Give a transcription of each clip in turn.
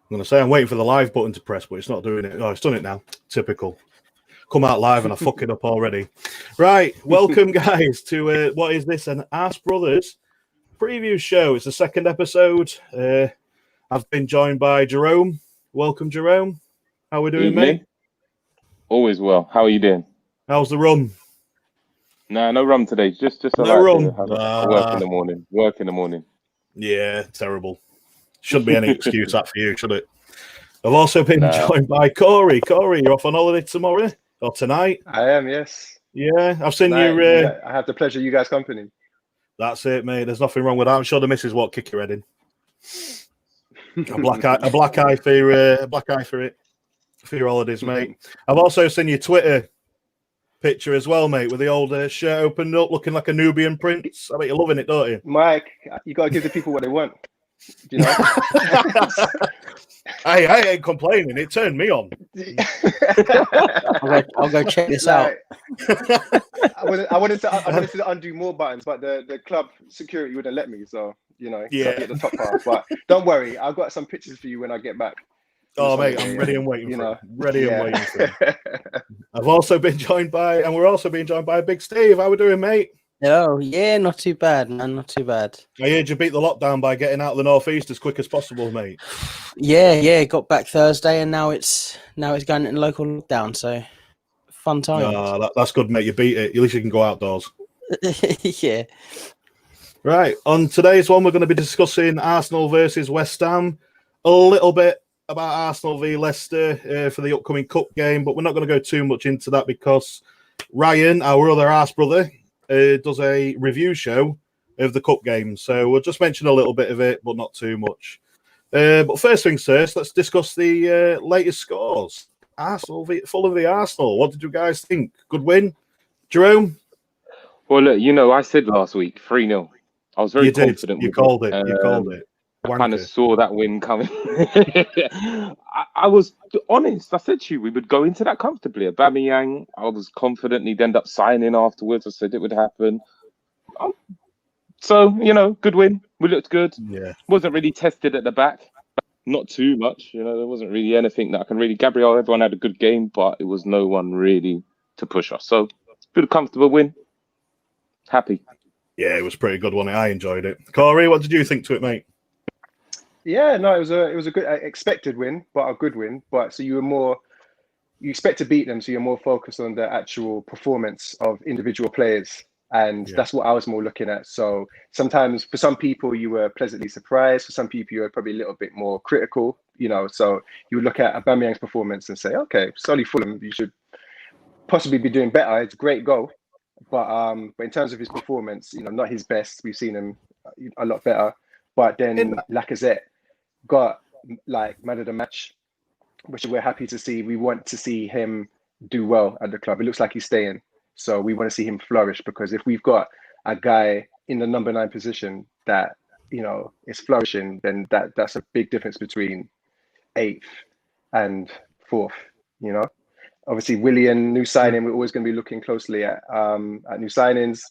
going to say I'm waiting for the live button to press, but it's not doing it. Oh, it's done it now. Typical. Come out live and I fuck it up already. Right, welcome guys to what is this? An Ask Brothers preview show. It's the second episode. I've been joined by Jerome. Welcome, Jerome. How are we doing, mate? Always well. How are you doing? How's the rum? Nah, no rum today. Just no rum. Work in the morning. Work in the morning. Yeah, terrible. Shouldn't be any excuse that for you, should it? I've also been joined by Corey. Corey, you're off on holiday tomorrow or tonight? I am, yes. Yeah, I've seen you. I have the pleasure of you guys' company. That's it, mate. There's nothing wrong with that. I'm sure the missus won't kick your head in. A black eye for it for your holidays, mate. I've also seen your Twitter picture as well, mate, with the old shirt opened up, looking like a Nubian prince. I bet you're loving it, don't you, Mike? You gotta give the people what they want. You know. I ain't complaining. It turned me on. I'll go check this out. I wanted to undo more buttons, but the club security wouldn't let me. So get the top part. But don't worry, I've got some pictures for you when I get back. Oh, mate, I'm ready and waiting for it. Ready and waiting for it. We're also being joined by Big Steve. How we doing, mate? Oh, yeah, not too bad, man. Not too bad. I heard you beat the lockdown by getting out of the northeast as quick as possible, mate. Yeah. Got back Thursday, and now it's going into local lockdown. So fun time. That's good, mate. You beat it. At least you can go outdoors. Yeah. Right. On today's one, we're going to be discussing Arsenal versus West Ham. A little bit about Arsenal v Leicester for the upcoming cup game, but we're not going to go too much into that because Ryan, our other arse brother, does a review show of the cup game. So we'll just mention a little bit of it, but not too much. But first things first, let's discuss the latest scores. Arsenal Fulham v Arsenal. What did you guys think? Good win, Jerome? Well, look, I said last week 3-0. I was very confident. You called it. You called it. I kind of saw that win coming. I was honest. I said to you, we would go into that comfortably. Aubameyang, I was confident he'd end up signing afterwards. I said it would happen. So, good win. We looked good. Yeah. Wasn't really tested at the back. Not too much. There wasn't really anything that I can really... Gabriel, everyone had a good game, but it was no one really to push us. So, good, comfortable win. Happy. Yeah, it was pretty good, wasn't it? I enjoyed it. Corey, what did you think to it, mate? Yeah, no, it was a good expected win, but a good win. But so you expect to beat them, so you're more focused on the actual performance of individual players, and that's what I was more looking at. So sometimes for some people you were pleasantly surprised, for some people you were probably a little bit more critical. So you would look at Aubameyang's performance and say, okay, sorry Fulham, you should possibly be doing better. It's a great goal, but in terms of his performance, not his best. We've seen him a lot better. But then Lacazette got man of the match, which we're happy to see. We want to see him do well at the club. It looks like he's staying, so we want to see him flourish, because if we've got a guy in the number 9 position that is flourishing, then that's a big difference between 8th and 4th. Obviously Willian, new signing, we're always going to be looking closely at new signings.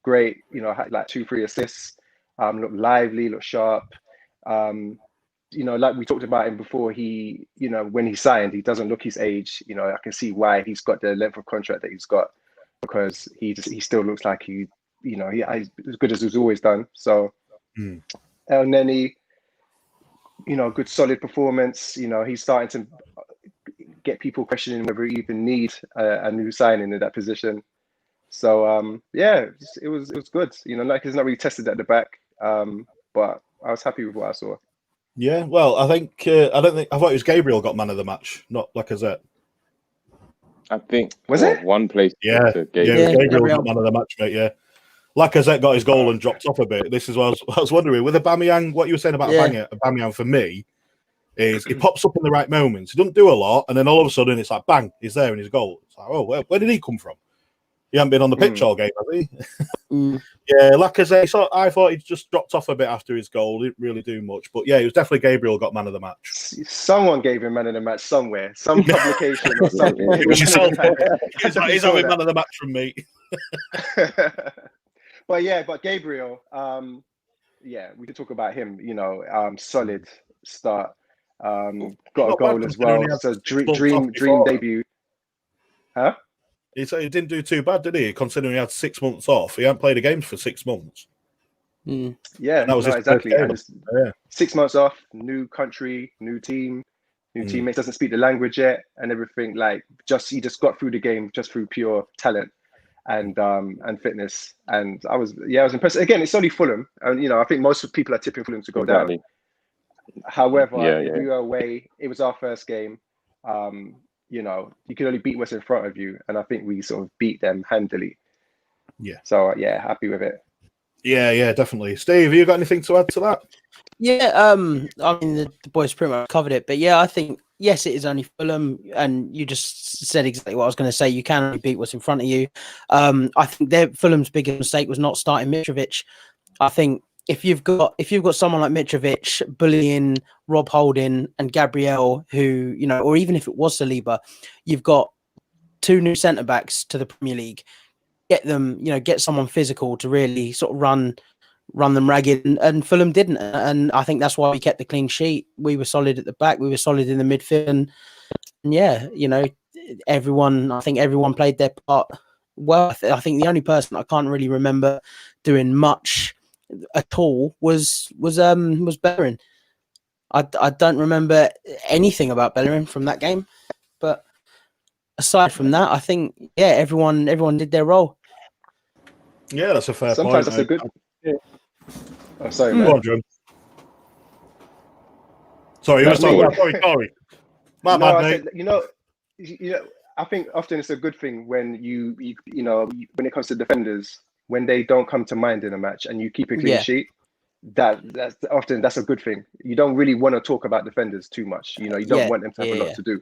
Great. Had 2-3 assists. Look lively, look sharp. Like we talked about him before, he, when he signed, he doesn't look his age. I can see why he's got the length of contract that he's got, because he still looks like he's as good as he's always done. So El Neni, good solid performance. He's starting to get people questioning whether he even need a new signing in that position. So it was good. Like he's not really tested at the back, but I was happy with what I saw. Yeah, well, I thought it was Gabriel got man of the match, not Lacazette. I think was it one place? Yeah, Gabriel got man of the match, mate. Yeah, Lacazette got his goal and dropped off a bit. This is what I was wondering with Aubameyang. What you were saying about Aubameyang for me is he pops up in the right moments. He doesn't do a lot, and then all of a sudden it's like bang, he's there in his goal. It's like, oh, where did he come from? He hasn't been on the pitch all game, has he? Yeah, Lacazette. I thought he just dropped off a bit after his goal. Didn't really do much, but yeah, it was definitely Gabriel got man of the match. Someone gave him man of the match somewhere, some publication or something. It was yourself. He's having man of the match from me. But Gabriel, we could talk about him. Solid start. Got a Not bad goal as considering well. he had So 6 months off dream before that. debut. Huh? He didn't do too bad, did he? Considering he had 6 months off, he hadn't played a game for 6 months. Mm. Yeah, And that was his exactly. first And game. it's Yeah. 6 months off, new country, new team, new teammates, doesn't speak the language yet, and everything. Like he just got through the game just through pure talent and fitness. And I was impressed. Again, it's only Fulham, and I think most people are tipping Fulham to go down. However, we were away. It was our first game. You can only beat what's in front of you, and I think we sort of beat them handily. Yeah. So happy with it. Yeah, definitely. Steve, have you got anything to add to that? Yeah, I mean the boys pretty much covered it, but yeah, I think yes, it is only Fulham, and you just said exactly what I was going to say. You can only beat what's in front of you. I think Fulham's biggest mistake was not starting Mitrovic. I think if you've got someone like Mitrovic bullying Rob Holding and Gabriel, who or even if it was Saliba, you've got 2 new centre backs to the Premier League. Get them, get someone physical to really sort of run them ragged, and Fulham didn't, and I think that's why we kept the clean sheet. We were solid at the back, we were solid in the midfield, and yeah, everyone played their part well. I think the only person I can't really remember doing much at all was Bellerin. I don't remember anything about Bellerin from that game, but aside from that, I think everyone did their role. Yeah, that's a fair Sometimes point. that's a good. Oh, sorry, Go man. on, John. Sorry, you were talking. Sorry. My bad, I mate. said, I think often it's a good thing when when it comes to defenders, when they don't come to mind in a match and you keep a clean sheet. That's a good thing. You don't really want to talk about defenders too much. You don't want them to have a lot to do.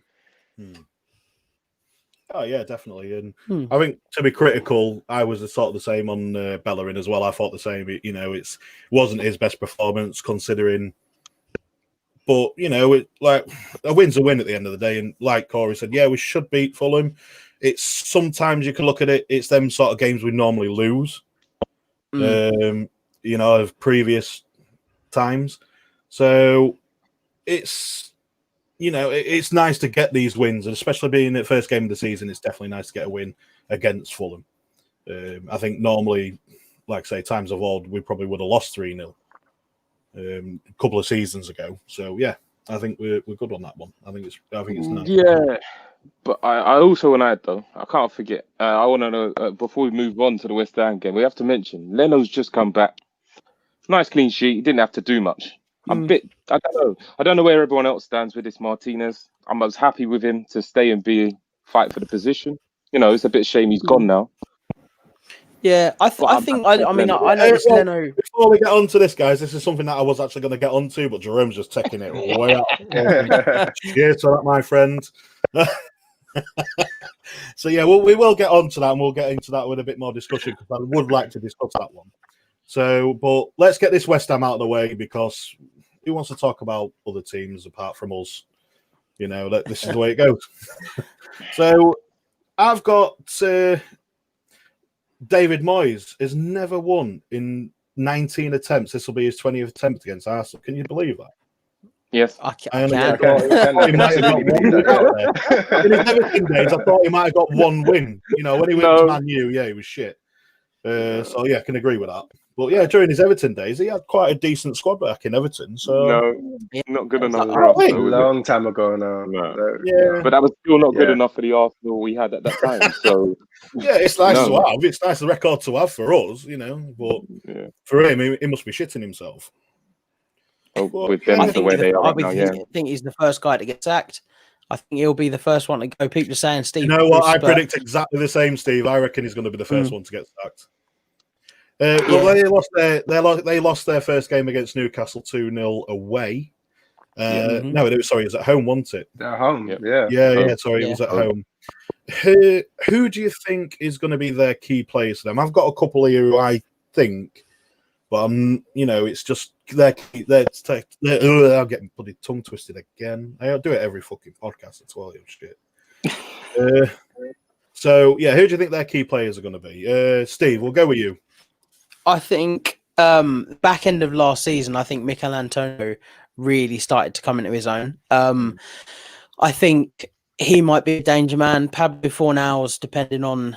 Oh yeah, definitely. And I think to be critical, I was sort of the same on Bellerin as well. I thought the same. It wasn't his best performance considering, but like a win's a win at the end of the day. And like Corey said, yeah, we should beat Fulham. It's sometimes you can look at it. It's them sort of games we normally lose. Of previous times. So it's. It's nice to get these wins, and especially being the first game of the season, it's definitely nice to get a win against Fulham. I think normally, like I say, times of old, we probably would have lost 3-0 a couple of seasons ago. So yeah, I think we're good on that one. I think it's nice. Yeah, but I also want to add though, I can't forget. I want to know before we move on to the West Ham game, we have to mention Leno's just come back. Nice clean sheet. He didn't have to do much. I don't know. I don't know where everyone else stands with this Martinez. I was happy with him to stay and fight for the position. It's a bit shame he's gone now. Yeah, I noticed Leno. Before we get on to this, guys, this is something that I was actually going to get onto, but Jerome's just taking it way up. Cheers to that, my friend. So yeah, we will get on to that, and we'll get into that with a bit more discussion because I would like to discuss that one. So, but let's get this West Ham out of the way because who wants to talk about other teams apart from us? This is the way it goes. So, I've got David Moyes has never won in 19 attempts. This will be his 20th attempt against Arsenal. Can you believe that? Yes. I In his Everton days, I thought he might have got one win. When he went to Man U, he was shit. So yeah, I can agree with that. But yeah, during his Everton days, he had quite a decent squad back in Everton. So no, not good enough for us. A long time ago now. No. Yeah, but that was still not good enough for the Arsenal we had at that time. So yeah, it's nice to have. It's nice the record to have for us, But for him, he must be shitting himself. With them the way they are now, I think he's the first guy to get sacked. I think he'll be the first one to go. People are saying Steve. You know what? I predict exactly the same, Steve. I reckon he's going to be the first one to get sacked. Well, they lost their first game against Newcastle 2-0 away. No, it was at home, wasn't it? At home, yeah. Sorry, it was at home. Who do you think is going to be their key players for them? I've got a couple here who I think, but it's just they're I'm getting bloody tongue twisted again. I do it every fucking podcast as well, you shit. So yeah, who do you think their key players are going to be? Steve, we'll go with you. I think back end of last season, I think Mikel Antonio really started to come into his own. I think he might be a danger man. Pablo Fornals, depending on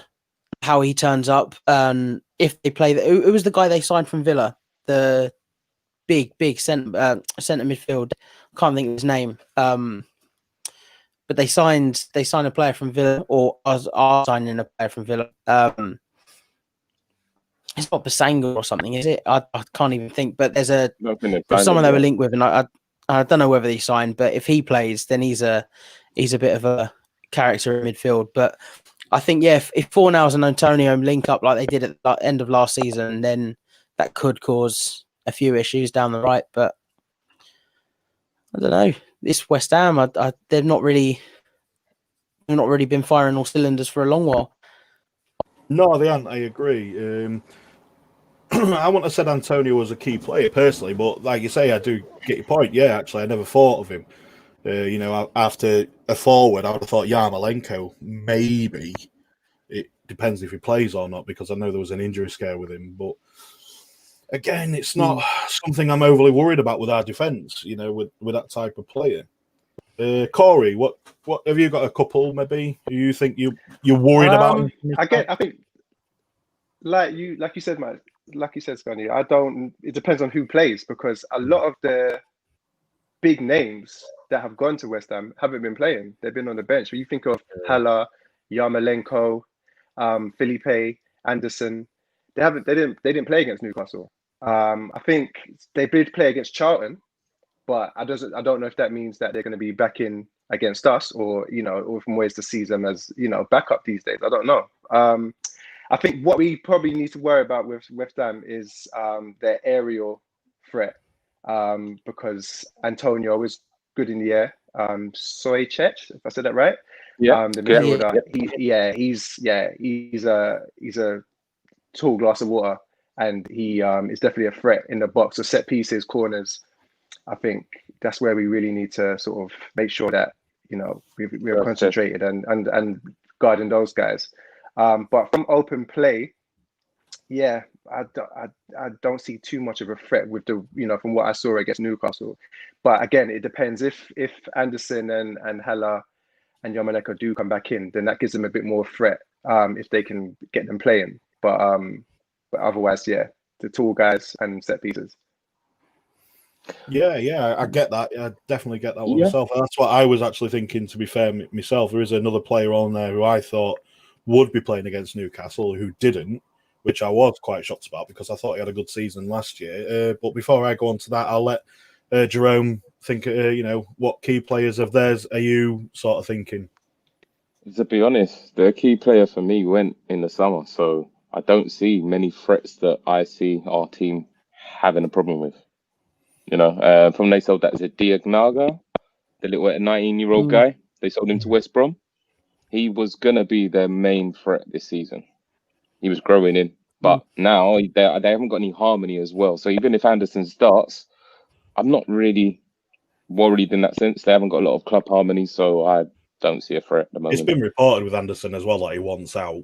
how he turns up. If they play, it was the guy they signed from Villa, the big centre midfield. Can't think of his name. But they signed a player from Villa, or are signing a player from Villa. It's not Basango or something, is it? I can't even think. But there's someone they were linked with, and I don't know whether he signed. But if he plays, then he's a bit of a character in midfield. But I think if Fornals and Antonio link up like they did at the end of last season, then that could cause a few issues down the right. But I don't know. This West Ham, they've not really been firing all cylinders for a long while. No, they aren't. I agree. I wouldn't have said Antonio was a key player personally, but like you say, I do get your point. Yeah, actually, I never thought of him. After a forward, I would have thought Yarmolenko, maybe. It depends if he plays or not, because I know there was an injury scare with him. But again, it's not something I'm overly worried about with our defence, with that type of player. Corey, what have you got a couple maybe? Do you think you're worried about? I think like you said, Matt, like you said, Scotty, it depends on who plays, because a lot of the big names that have gone to West Ham haven't been playing. They've been on the bench. When you think of Haller, Yarmolenko, Felipe, Anderson, they didn't play against Newcastle. I think they did play against Charlton, but I don't know if that means that they're going to be back in against us, or or from ways to see them as backup these days. I don't know. I think what we probably need to worry about with West Ham is their aerial threat, because Antonio was good in the air. Soychech, if I said that right. Yeah. The midfielder. He's a tall glass of water, and he is definitely a threat in the box. So set pieces, corners. I think that's where we really need to sort of make sure that we're concentrated and guarding those guys. But from open play, I don't see too much of a threat with the from what I saw against Newcastle. But again, it depends if Anderson and Haller and Yarmolenko do come back in, then that gives them a bit more threat if they can get them playing. But otherwise, the tall guys and set pieces. Yeah, I get that. I definitely get that one myself. That's what I was actually thinking, to be fair, myself. There is another player on there who I thought would be playing against Newcastle who didn't, which I was quite shocked about, because I thought he had a good season last year. But before I go on to that, I'll let Jerome think, what key players of theirs are you sort of thinking? To be honest, the key player for me went in the summer, so I don't see many threats that I see our team having a problem with. From they sold that, is it Diagnaga, the little 19-year-old guy? They sold him to West Brom. He was going to be their main threat this season. He was growing in. But now they haven't got any harmony as well. So even if Anderson starts, I'm not really worried in that sense. They haven't got a lot of club harmony, so I don't see a threat at the moment. It's been reported with Anderson as well that he wants out,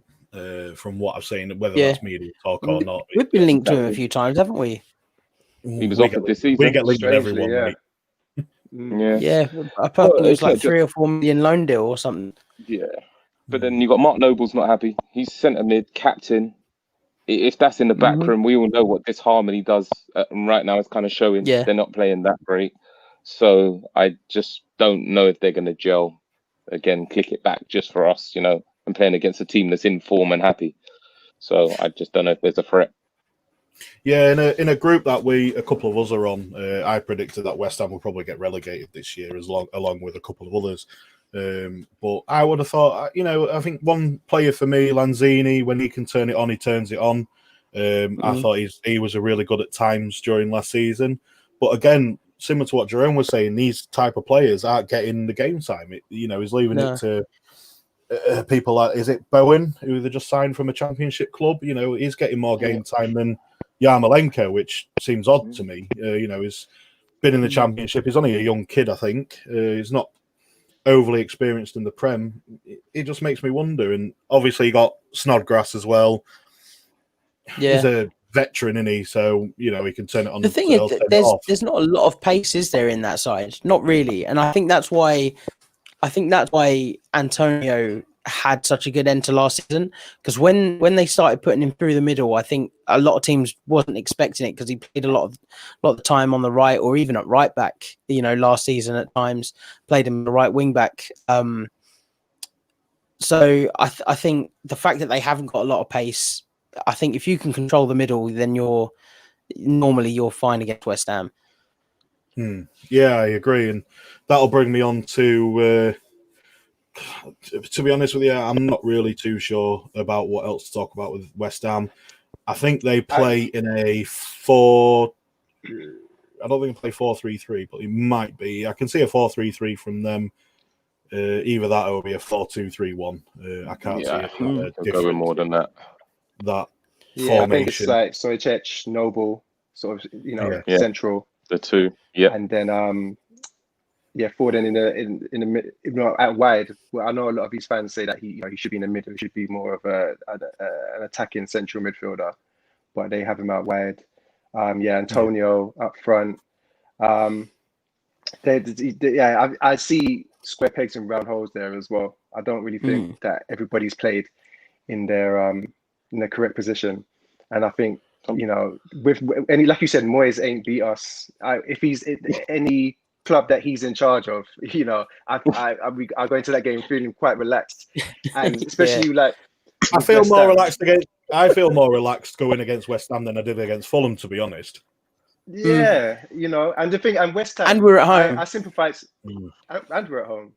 from what I've seen, whether that's media talk or not. We've been linked to him a few times, haven't we? He was offered this season. We get linked with everyone, mate. Yeah, I think it was like 3 or 4 million loan deal or something. Yeah, but then you got Mark Noble's not happy. He's centre mid, captain. If that's in the back room, we all know what disharmony does. Right now, it's kind of showing they're not playing that great. So I just don't know if they're going to gel again, kick it back just for us, and playing against a team that's in form and happy. So I just don't know if there's a threat. Yeah, in a group that a couple of us are on, I predicted that West Ham will probably get relegated this year, along with a couple of others. But I would have thought, I think one player for me, Lanzini, when he can turn it on, he turns it on. I thought he was really good at times during last season. But again, similar to what Jerome was saying, these type of players aren't getting the game time. He's leaving it to people like, is it Bowen, who they just signed from a championship club? He's getting more game time than Yarmolenko, which seems odd to me. He's been in the championship. He's only a young kid, I think. He's not overly experienced in the Prem. It just makes me wonder. And obviously, you got Snodgrass as well. Yeah. He's a veteran, isn't he? So he can turn it on. The thing is, there's not a lot of pace, is there, in that side? Not really, and I think that's why Antonio had such a good end to last season, because when they started putting him through the middle, I think a lot of teams wasn't expecting it, because he played a lot of the time on the right, or even at right back. Last season at times played him the right wing back. So I think the fact that they haven't got a lot of pace, I think if you can control the middle, then you're fine against West Ham. Yeah, I agree, and that'll bring me on to be honest with you, I'm not really too sure about what else to talk about with West Ham. I think they play in a 4. I don't think they play 4-3-3, but it might be. I can see a 4-3-3 from them. Either that or it'll be a 4-2-3-1. I can't see it. Going more than that. That formation. I think it's like Sojcic, Noble, sort of central. The two, yeah, and then Foden in the out wide. Well, I know a lot of these fans say that he should be in the middle. He should be more of an attacking central midfielder, but they have him out wide. Antonio up front. I see square pegs and round holes there as well. I don't really think that everybody's played in their correct position, and I think with any, like you said, Moyes ain't beat us. If he's any club that he's in charge of, I go into that game feeling quite relaxed, and especially I feel more relaxed going against West Ham than I did against Fulham, to be honest. Yeah, and the thing, and West Ham, and we're at home. I sympathise, and we're at home,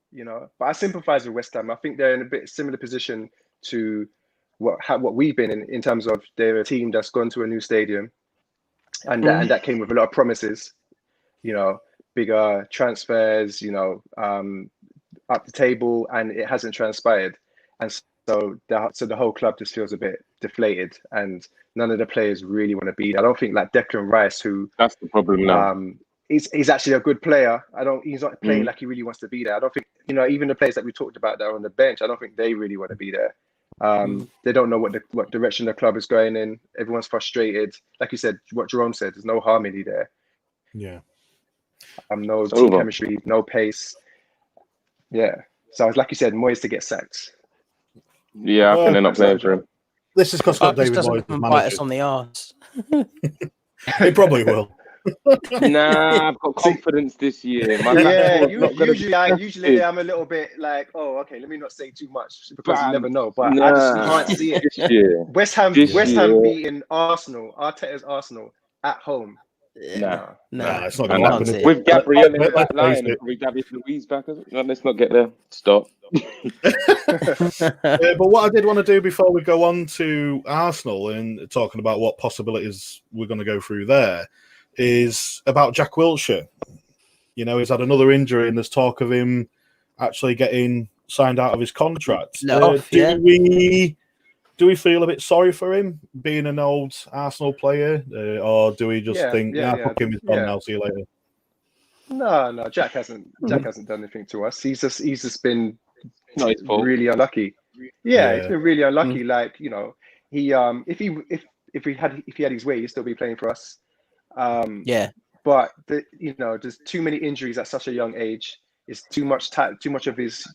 but I sympathise with West Ham. I think they're in a bit similar position to what we've been in terms of they're a team that's gone to a new stadium, and that came with a lot of promises, bigger transfers, up the table, and it hasn't transpired, and so the whole club just feels a bit deflated, and none of the players really want to be there. I don't think like Declan Rice, who that's the problem now. He's actually a good player. He's not playing like he really wants to be there. I don't think even the players that we talked about that are on the bench, I don't think they really want to be there. They don't know what direction the club is going in. Everyone's frustrated. Like you said, what Jerome said, there's no harmony there. Yeah. No team chemistry, no pace. Yeah. So like you said, Moyes to get sacked. Yeah, I think they're not playing for him. This is because David Moyes doesn't bite us on the arse. It probably will. Nah, I've got confidence this year. Usually I'm a little bit like, oh, okay, let me not say too much because you never know. But I just can't see it. This year. West Ham beating Arsenal, Arteta's Arsenal at home. Nah, it's not going to happen. With Gabriel in that line, and probably David Luiz back. No, let's not get there. Stop. But what I did want to do before we go on to Arsenal and talking about what possibilities we're going to go through there is about Jack Wilshere. He's had another injury, and there's talk of him actually getting signed out of his contract. Do we feel a bit sorry for him being an old Arsenal player, or do we just think, fuck him, he's gone now, see you later? No, Jack hasn't done anything to us. He's just been really unlucky. Yeah, he's been really unlucky. Like he if he had his way, he'd still be playing for us. But there's too many injuries at such a young age. It's too much of his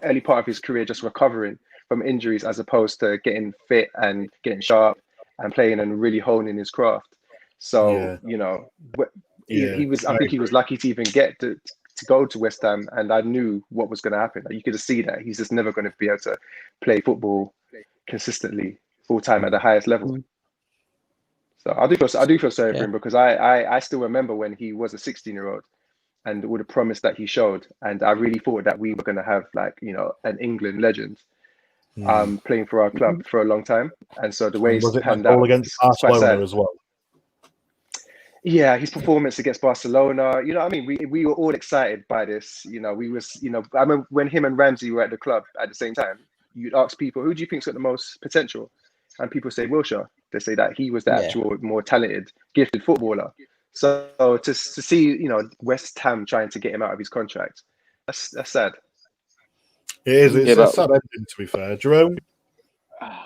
early part of his career just recovering from injuries as opposed to getting fit and getting sharp and playing and really honing his craft. So he was. I think he was lucky to even get to go to West Ham, and I knew what was going to happen. You could see that he's just never going to be able to play football consistently full time at the highest level. So I do feel sorry for him because I still remember when he was a 16-year-old and all the promise that he showed, and I really thought that we were going to have an England legend playing for our club for a long time. And so the way he's panned out against Barcelona as well. Yeah, his performance against Barcelona. We were all excited by this. I remember when him and Ramsey were at the club at the same time. You'd ask people, who do you think's got the most potential? And people say Wilshere. They say that he was the actual more talented, gifted footballer. So to see, West Ham trying to get him out of his contract, that's sad. It is. It's a sad ending, to be fair. Jerome?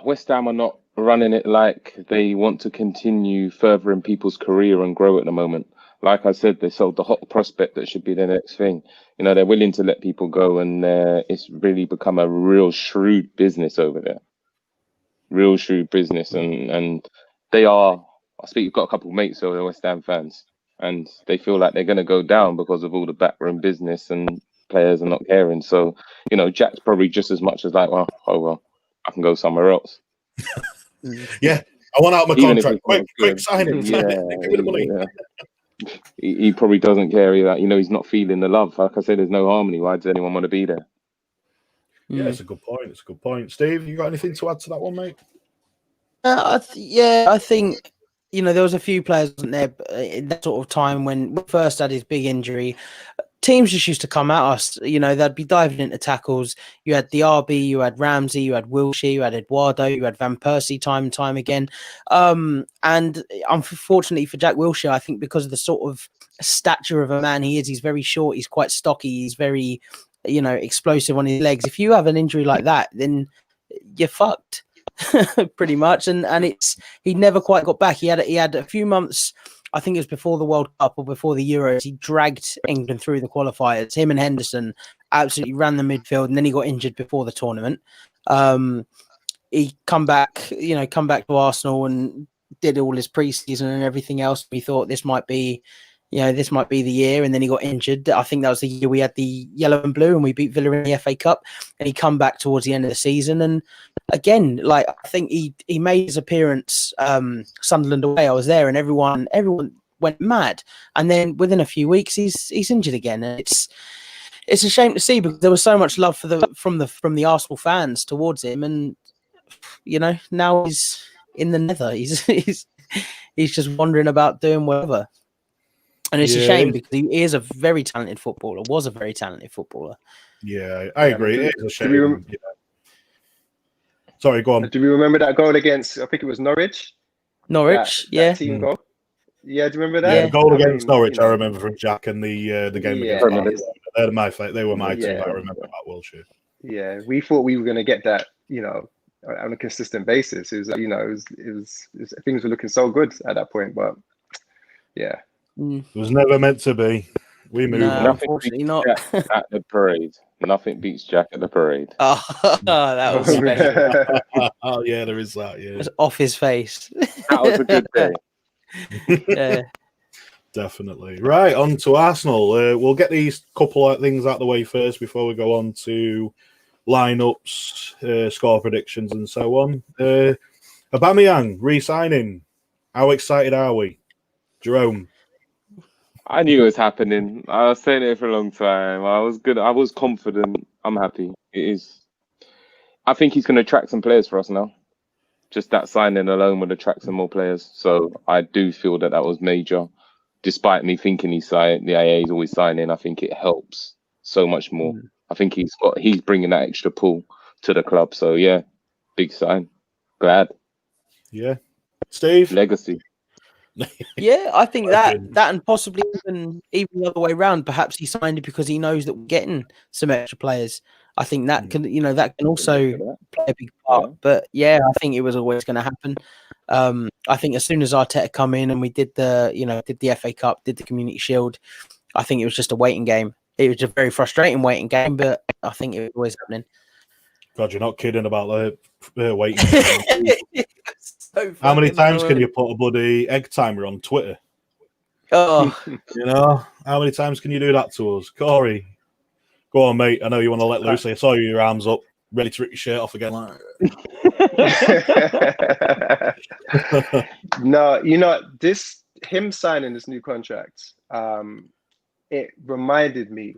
West Ham are not running it like they want to continue furthering people's career and grow at the moment. Like I said, they sold the hot prospect that should be the next thing. You know, they're willing to let people go, and it's really become a real shrewd business over there. Real shrewd business, and they are. I've got a couple of mates who are West Ham fans, and they feel like they're going to go down because of all the backroom business and players are not caring. So, you know, Jack's probably just as much as like, well, oh well, I can go somewhere else. Yeah, I want out my Even if contract. it's not Quick, good. sign it. Sign it. Give me the money. Yeah. He probably doesn't care either. You know, he's not feeling the love. Like I said, there's no harmony. Why does anyone want to be there? Yeah, it's a good point. It's a good point. Steve, you got anything to add to that one, mate? I think, you know, there was a few players, wasn't there, in that sort of time when we first had his big injury. Teams just used to come at us. You know, they'd be diving into tackles. You had the RB, you had Ramsey, you had Wilshere, you had Eduardo, you had Van Persie time and time again. And unfortunately for Jack Wilshere, I think because of the sort of stature of a man he is, he's very short, he's quite stocky, he's very, you know, explosive on his legs. If you have an injury like that, then you're fucked. Pretty much, and he never quite got back. He had a few months, I think it was before the World Cup or before the Euros. He dragged England through the qualifiers. Him and Henderson absolutely ran the midfield, and then he got injured before the tournament. He come back to Arsenal and did all his preseason and everything else. We thought this might be the year, and then he got injured. I think that was the year we had the yellow and blue and we beat Villa in the FA Cup, and he come back towards the end of the season. And again, like, I think he made his appearance Sunderland away. I was there, and everyone went mad. And then within a few weeks, he's injured again, and it's a shame to see, because there was so much love from the Arsenal fans towards him, and you know, now he's in the nether. He's just wandering about doing whatever. And it's a shame, because he is a very talented footballer, was a very talented footballer. Yeah, I agree. It is a shame. Sorry, go on. Do we remember that goal against, I think it was Norwich? That team goal? Yeah, do you remember that? Yeah, the goal against Norwich, I remember from Jack, and the game against Barcelona. They were my two that I remember about Wilshere. Yeah, we thought we were going to get that, you know, on a consistent basis. It was, you know, it was things were looking so good at that point, but yeah. It was never meant to be. We moved on. Unfortunately not. At the parade. Nothing beats Jack at the parade. Oh, that was special. Oh, yeah, there is that. Yeah, it was off his face. That was a good day. Yeah, definitely. Right, on to Arsenal. We'll get these couple of things out of the way first before we go on to lineups, score predictions, and so on. Aubameyang re-signing. How excited are we, Jerome? I knew it was happening. I was saying it for a long time. I was good. I was confident. I'm happy. It is. I think he's going to attract some players for us now. Just that signing alone would attract some more players. So I do feel that was major. Despite me thinking the IA is always signing, I think it helps so much more. I think he's bringing that extra pull to the club. So yeah, big sign. Glad. Yeah. Steve? Legacy. Yeah, I think that and possibly even the other way around. Perhaps he signed it because he knows that we're getting some extra players. I think that can also play a big part. Yeah. But yeah, I think it was always going to happen. I think as soon as Arteta come in and we did the FA Cup, did the Community Shield, I think it was just a waiting game. It was a very frustrating waiting game, but I think it was always happening. God, you're not kidding about the waiting game. So how many times can you put a bloody egg timer on Twitter? Oh, you know, how many times can you do that to us? Corey, go on, mate. I know you want to let loose. I saw you, your arms up, ready to rip your shirt off again. No, you know, him signing this new contract, it reminded me,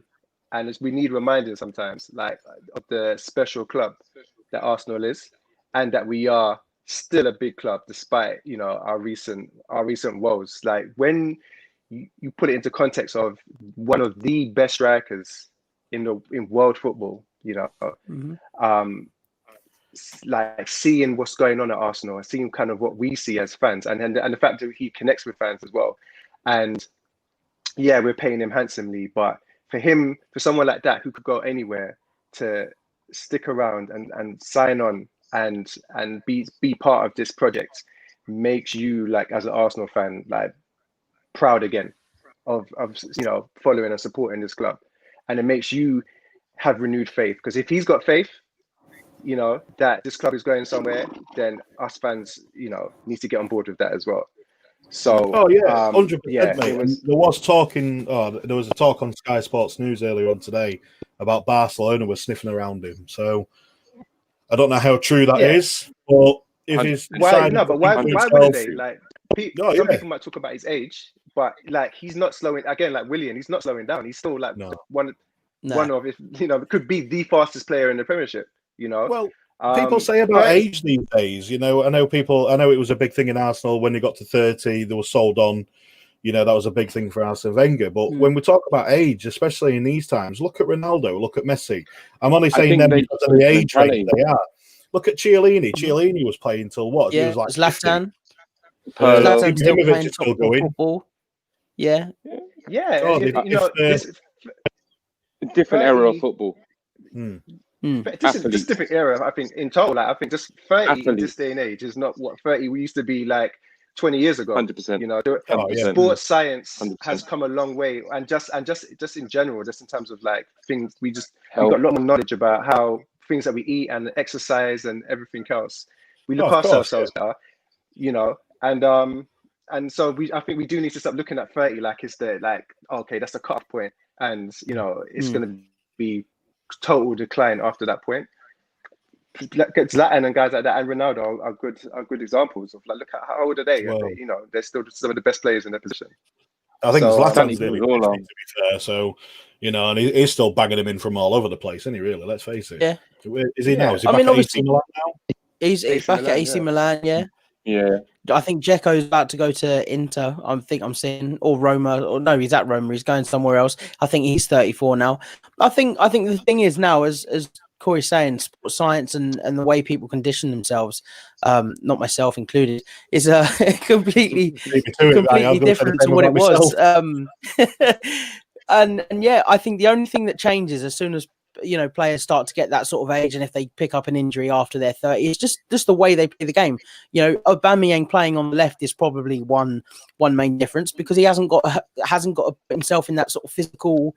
and we need reminders sometimes, like, of the special club that Arsenal is, and that we are still a big club despite, you know, our recent woes. Like, when you put it into context of one of the best strikers in world football, you know, like seeing what's going on at Arsenal and seeing kind of what we see as fans, and the fact that he connects with fans as well. And yeah, we're paying him handsomely, but for someone like that who could go anywhere, to stick around and sign on and be part of this project makes you, like, as an Arsenal fan, like, proud again of following and supporting this club, and it makes you have renewed faith, because if he's got faith, that this club is going somewhere, then us fans, need to get on board with that as well. So, 100%, yeah, mate. it was. There was a talk on Sky Sports News earlier on today about Barcelona was sniffing around him. So I don't know how true that is, but if he's Why wouldn't they? Like, some people might talk about his age, but like, he's not slowing. Again, like Willian, he's not slowing down. He's still like one of, if could be the fastest player in the Premiership. Well, people say about age these days. I know it was a big thing in Arsenal when they got to 30. They were sold on. That was a big thing for Arsene Wenger. But when we talk about age, especially in these times, look at Ronaldo, look at Messi. I'm only saying them because of the age range they are. Look at Chiellini. Chiellini was playing till what? Yeah, he was like Zlatan. Zlatan's still playing still going. Football. Yeah. Yeah. Different era of football. This is different era. I think in total, like, I think just 30 in this day and age is not what 30 we used to be like 20 years ago. 100%. Sports science 100%. Has come a long way, and just in general, just in terms of like things, we got a lot more knowledge about how things that we eat and exercise and everything else. We look after ourselves better, and so I think we do need to stop looking at 30 like it's okay, that's the cut-off point, and it's going to be total decline after that point. Zlatan and guys like that and Ronaldo are good examples of, like, look at how old are they? Well, they're still some of the best players in their position. I think Zlatan's nearly 50, to be fair. So, and he's still banging him in from all over the place, isn't he? Really, let's face it. Yeah. Is he now? Is he back at AC Milan now? He's back at AC Milan. Yeah. Yeah. I think Dzeko's about to go to Inter. I think I'm seeing, or Roma, or no, he's at Roma. He's going somewhere else. I think he's 34 now. I think the thing is now, as Corey's saying, sports science and the way people condition themselves, not myself included, is completely different to what it was. And yeah, I think the only thing that changes as soon as players start to get that sort of age, and if they pick up an injury after they're 30, it's just the way they play the game. Aubameyang playing on the left is probably one main difference, because he hasn't got to put himself in that sort of physical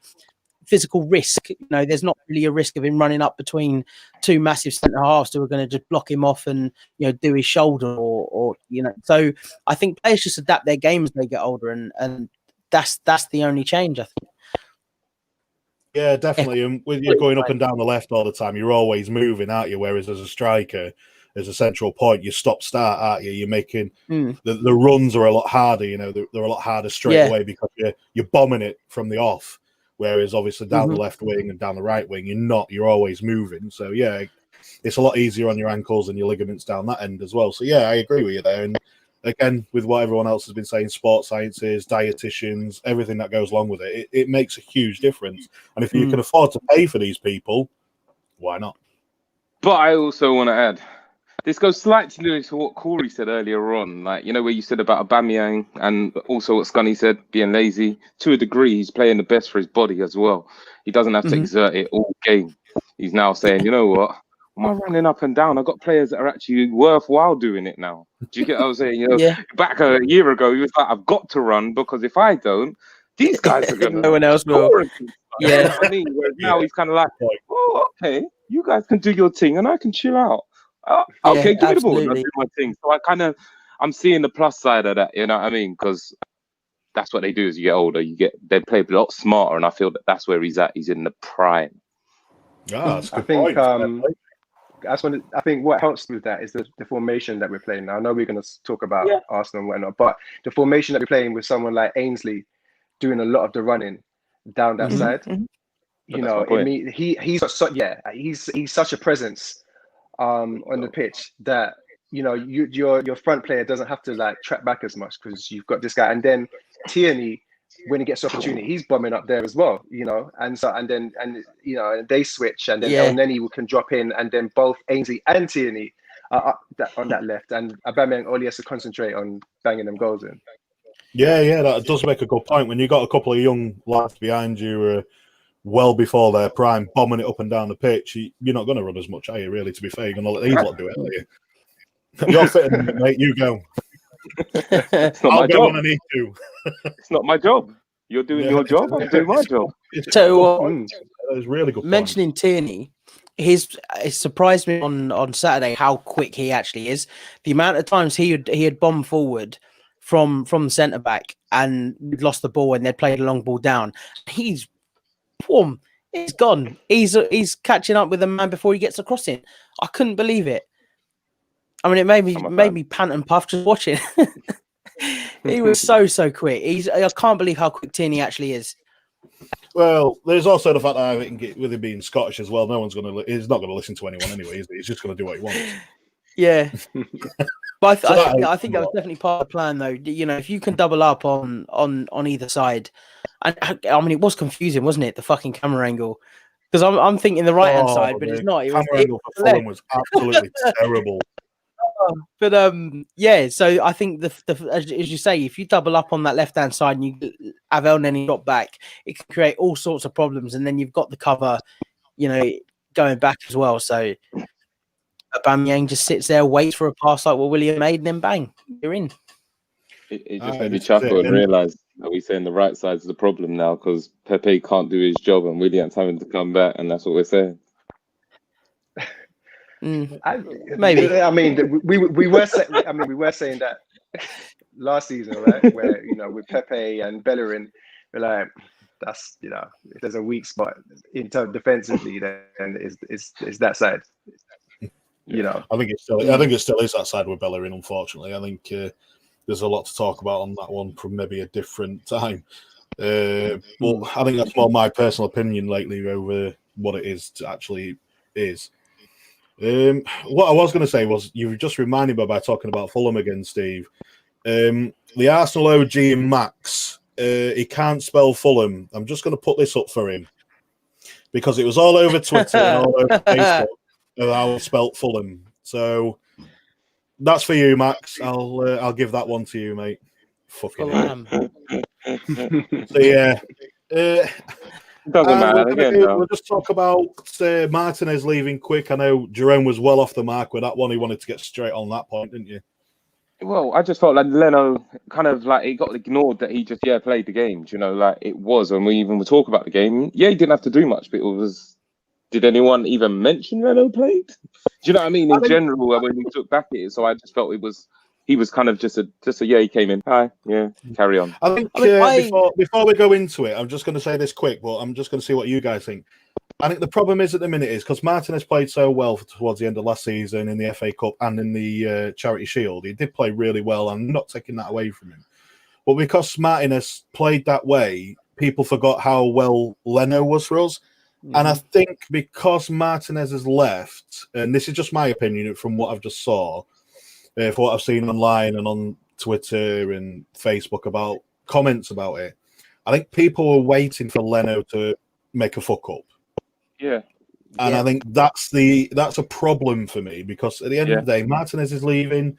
risk. There's not really a risk of him running up between two massive centre halves who are going to just block him off and do his shoulder or. So I think players just adapt their game as they get older, and that's the only change, I think. Yeah, definitely. And with you going up and down the left all the time, you're always moving, aren't you? Whereas as a striker, as a central point, you stop-start, aren't you? You're making the runs are a lot harder. They're a lot harder straight away because you're bombing it from the off. Whereas obviously down the left wing and down the right wing, you're always moving. So yeah, it's a lot easier on your ankles and your ligaments down that end as well. So yeah, I agree with you there. And again, with what everyone else has been saying, sports sciences, dietitians, everything that goes along with it makes a huge difference. And if you can afford to pay for these people, why not? But I also want to add, this goes slightly to what Corey said earlier on, like, where you said about Aubameyang, and also what Scunny said, being lazy. To a degree, he's playing the best for his body as well. He doesn't have to exert it all game. He's now saying, you know what? Am I running up and down? I've got players that are actually worthwhile doing it now. Do you get what I'm saying? Back a year ago, he was like, I've got to run, because if I don't, these guys are going to... No one else will. Yeah. You know what I mean? Whereas now he's kind of like, oh, okay, you guys can do your thing and I can chill out. Okay, give me the ball and I'll do my thing. So I'm seeing the plus side of that, you know what I mean? Because that's what they do as you get older. They play a lot smarter, and I feel that's where he's at. He's in the prime. That's a good point. I think what helps with that is the formation that we're playing now. I know we're going to talk about Arsenal and whatnot, but the formation that we're playing with someone like Ainsley doing a lot of the running down that side, he's such a presence on the pitch that your front player doesn't have to like track back as much, because you've got this guy. And then Tierney, when he gets opportunity, he's bombing up there as well, and they switch, and then El Neni can drop in, and then both Ainsley and Tierney are on that left, and Aubameyang only has to concentrate on banging them goals in. Yeah, that does make a good point. When you got a couple of young lads behind you well before their prime, bombing it up and down the pitch, you're not going to run as much, are you, really, to be fair? You're going to let these lot do it, are you? You're fitting, mate. You go. It's not I'll my go job. when I need to. It's not my job. You're doing your job. I'm doing my job. So, It's really good. mentioning Tierney, it surprised me on Saturday how quick he actually is. The amount of times he had bombed forward from centre back and we'd lost the ball and they'd played a long ball down. He's gone. He's catching up with the man before he gets across in. I couldn't believe it. I mean, it made me pant and puff just watching. He was so quick. I can't believe how quick Tierney actually is. Well, there's also the fact that I think with him being Scottish as well, he's not going to listen to anyone anyway, is he? He's just going to do what he wants. Yeah. But I think that was definitely part of the plan, though. You know, if you can double up on either side, and I mean, it was confusing, wasn't it? The fucking camera angle, because I'm thinking the right hand side, but it's not. The camera angle for Fulham was absolutely terrible. But yeah. So I think as you say, if you double up on that left hand side and you have El Neni drop back, it can create all sorts of problems, and then you've got the cover, you know, going back as well. So Aubameyang just sits there, waits for a pass like what William made, and then bang, you're in. It just made me chuckle and realise that we're saying the right side's the problem now because Pepe can't do his job and William's having to come back, and that's what we're saying. Maybe. I mean, we were saying that last season, right? Where with Pepe and Bellerin, we're like, that's if there's a weak spot in terms defensively, then it's that side. I think it still is that side with Bellerin. Unfortunately, I think there's a lot to talk about on that one from maybe a different time. But I think that's more my personal opinion lately over what it actually is. What I was going to say was you just reminded me by talking about Fulham again, Steve. The Arsenal OG and Max, he can't spell Fulham. I'm just going to put this up for him because it was all over Twitter and all over Facebook of how he spelt Fulham. So that's for you, Max. I'll give that one to you, mate. Fucking hell. So yeah. Doesn't matter again. We'll just talk about Martinez leaving quick. I know Jerome was well off the mark with that one. He wanted to get straight on that point, didn't you? Well, I just felt like Leno kind of like it got ignored that he just played the game. Like it was when we even were talking about the game. Yeah, he didn't have to do much, but it was. Did anyone even mention Leno played? Do you know what I mean? In general, when we took back at it, so I just felt he was kind of just a he came in. Hi, yeah, carry on. I think before we go into it, I'm just going to say this quick, but I'm just going to see what you guys think. I think the problem is at the minute is because Martinez played so well towards the end of last season in the FA Cup and in the Charity Shield. He did play really well. I'm not taking that away from him. But because Martinez played that way, people forgot how well Leno was for us. And I think because Martinez has left, and this is just my opinion from what I've just saw, for what I've seen online and on Twitter and Facebook about comments about it, I think people were waiting for Leno to make a fuck up. Yeah. And I think that's a problem for me because at the end of the day, Martinez is leaving.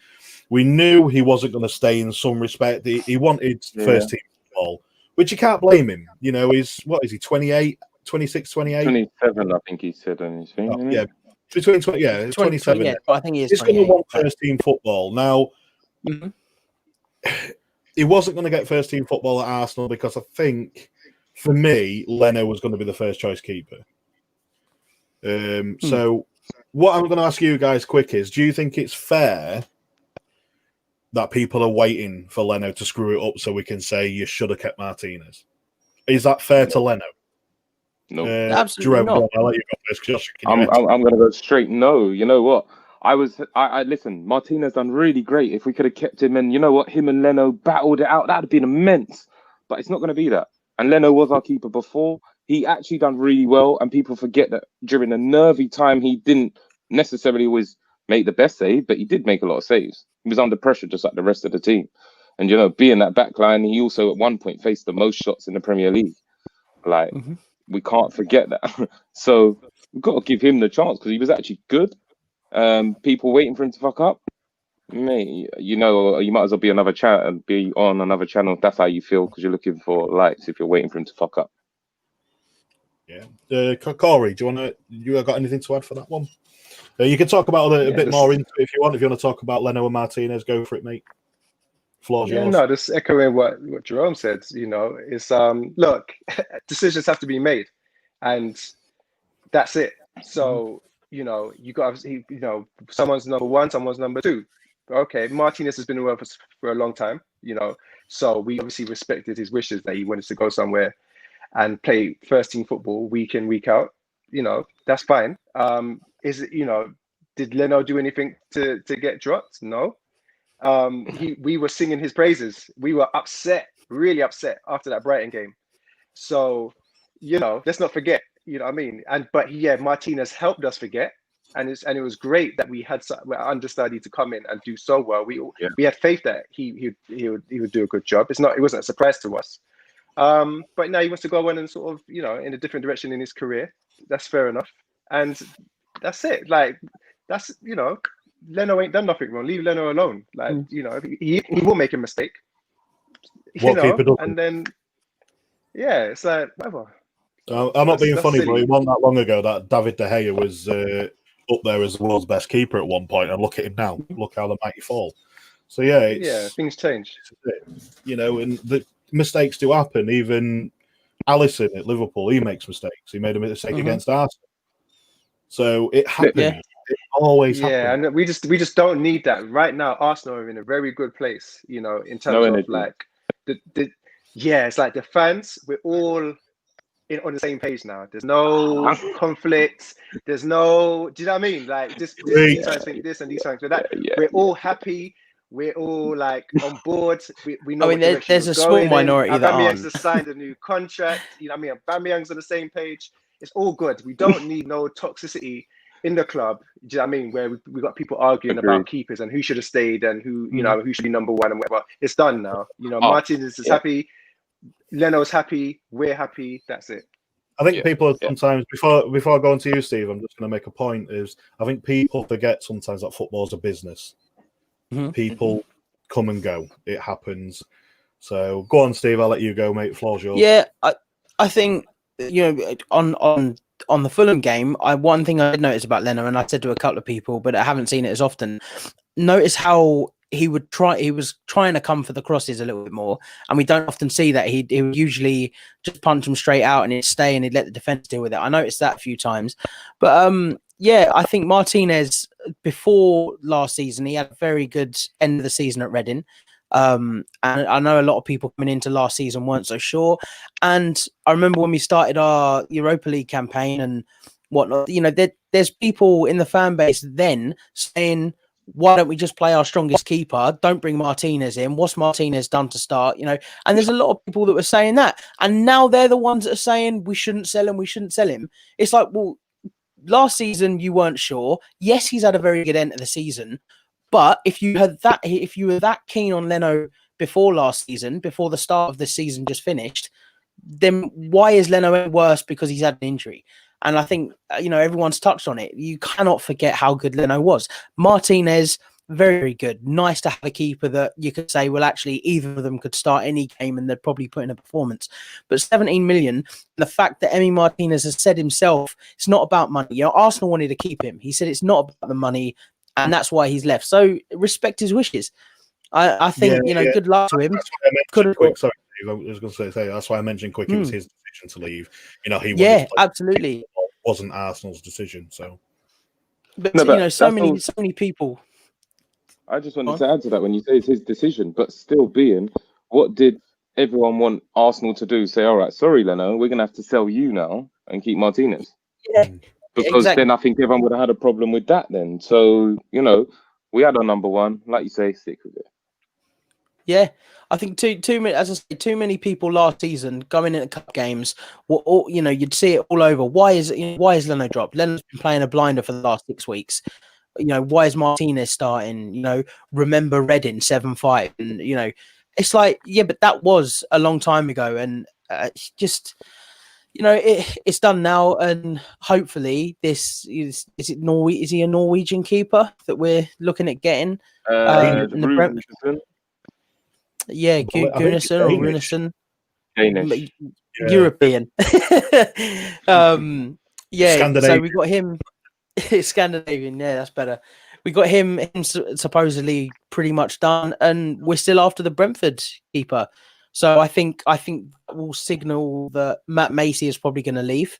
We knew he wasn't going to stay in some respect. He wanted first team football, which you can't blame him. He's, what is he, 28? 26, 28? 27, I think he said on his thing. Yeah, between 27. Yeah, I think he is. He's going to want first team football. Now, he wasn't going to get first team football at Arsenal because I think, for me, Leno was going to be the first choice keeper. So, what I'm going to ask you guys quick is, do you think it's fair that people are waiting for Leno to screw it up so we can say you should have kept Martinez? Is that fair to Leno? No, absolutely Jerome, not. I'll let you go first. Josh, I'm going to go straight no. You know what? I listen, Martinez done really great. If we could have kept him and you know what, him and Leno battled it out, that would have been immense. But it's not going to be that. And Leno was our keeper before. He actually done really well. And people forget that during a nervy time, he didn't necessarily always make the best save, but he did make a lot of saves. He was under pressure just like the rest of the team. And, being that back line, he also at one point faced the most shots in the Premier League. Like, we can't forget that. So we've got to give him the chance because he was actually good. People waiting for him to fuck up. Mate, you might as well be another channel and be on another channel if that's how you feel because you're looking for likes if you're waiting for him to fuck up. Yeah. Corey, you got anything to add for that one? You can talk about it a bit more into it if you want. If you want to talk about Leno and Martinez, go for it, mate. Floor's yours. No, just echoing what Jerome said, is look, decisions have to be made, and that's it. So, you got, someone's number one, someone's number two. Okay, Martinez has been with us for a long time, so we obviously respected his wishes that he wanted to go somewhere and play first team football week in, week out. That's fine. Did Leno do anything to get dropped? No. We were singing his praises. We were upset, really upset after that Brighton game. So, let's not forget, you know what I mean? But Martinez helped us forget. And it was great that we had an understudy to come in and do so well. We had faith that he would do a good job. It wasn't a surprise to us. But now he wants to go on and sort of, in a different direction in his career. That's fair enough. And that's it. Like, that's, Leno ain't done nothing wrong. Leave Leno alone. Like, he will make a mistake. And then, it's like, whatever. I'm not being funny, but it wasn't that long ago that David De Gea was up there as the world's best keeper at one point, and look at him now. Look how the mighty fall. So things change. And the mistakes do happen. Even Alisson at Liverpool, he makes mistakes. He made a mistake against Arsenal. So it happens. Yeah. It always happens. And we just don't need that right now. Arsenal are in a very good place. In terms of like it's like the fans. We're all on the same page now. There's no conflict. There's no. Do you know what I mean? Like these fans think this and these fans think that. We're all happy. We're all like on board. We know. I mean, there's a small minority that aren't. Aubameyang's signed a new contract. You know what I mean? Aubameyang's on the same page. It's all good. We don't need no toxicity in the club. Do you know what I mean? Where we got people arguing about keepers and who should have stayed and who who should be number one and whatever. It's done now. Martinez is happy. Leno's happy. We're happy. That's it. I think people sometimes before I go on to you, Steve, I'm just going to make a point. I think people forget sometimes that football's a business. People come and go. It happens. So go on, Steve. I'll let you go, mate. Floor's yours. Yeah, I think on the Fulham game, one thing I did notice about Leno, and I said to a couple of people, but I haven't seen it as often. Notice how he was trying to come for the crosses a little bit more, and we don't often see that. He would usually just punch them straight out and he'd stay and he'd let the defense deal with it. I noticed that a few times, but I think Martinez before last season, he had a very good end of the season at Reading. And I know a lot of people coming into last season weren't so sure. And I remember when we started our Europa League campaign and whatnot, there's people in the fan base then saying, why don't we just play our strongest keeper? Don't bring Martinez in. What's Martinez done to start? And there's a lot of people that were saying that. And now they're the ones that are saying we shouldn't sell him. It's like, well, last season you weren't sure. Yes, he's had a very good end of the season. But if you were that keen on Leno before last season, before the start of the season just finished, then why is Leno worse because he's had an injury? And I think, everyone's touched on it. You cannot forget how good Leno was. Martinez, very, very good. Nice to have a keeper that you could say, well, actually, either of them could start any game and they'd probably put in a performance. But 17 million, the fact that Emi Martinez has said himself, it's not about money. Arsenal wanted to keep him. He said it's not about the money. And that's why he's left. So respect his wishes. I think, good luck to him. Sorry, Steve, I was going to say that's why I mentioned quick. It was his decision to leave. Absolutely. It wasn't Arsenal's decision. So, but so many people. I just wanted to add to that when you say it's his decision, but still being, what did everyone want Arsenal to do? Say, all right, sorry, Leno, we're going to have to sell you now and keep Martinez. Yeah. Because then I think everyone would have had a problem with that then. So, we had our number one. Like you say, stick with it. Yeah. I think too many people last season going into cup games, you'd see it all over. Why is Leno dropped? Leno's been playing a blinder for the last 6 weeks. Why is Martinez starting? Remember Reading 7-5. And, it's like, but that was a long time ago. And it's just... it's done now, and hopefully this is it. Is he a Norwegian keeper that we're looking at getting? Gunnarsson. Yeah, Gunnarsson or Runarsson. Danish. European. Yeah, so Scandinavian. we got him. Scandinavian, yeah, that's better. We got him supposedly pretty much done, and we're still after the Brentford keeper. So I think that will signal that Matt Macy is probably going to leave.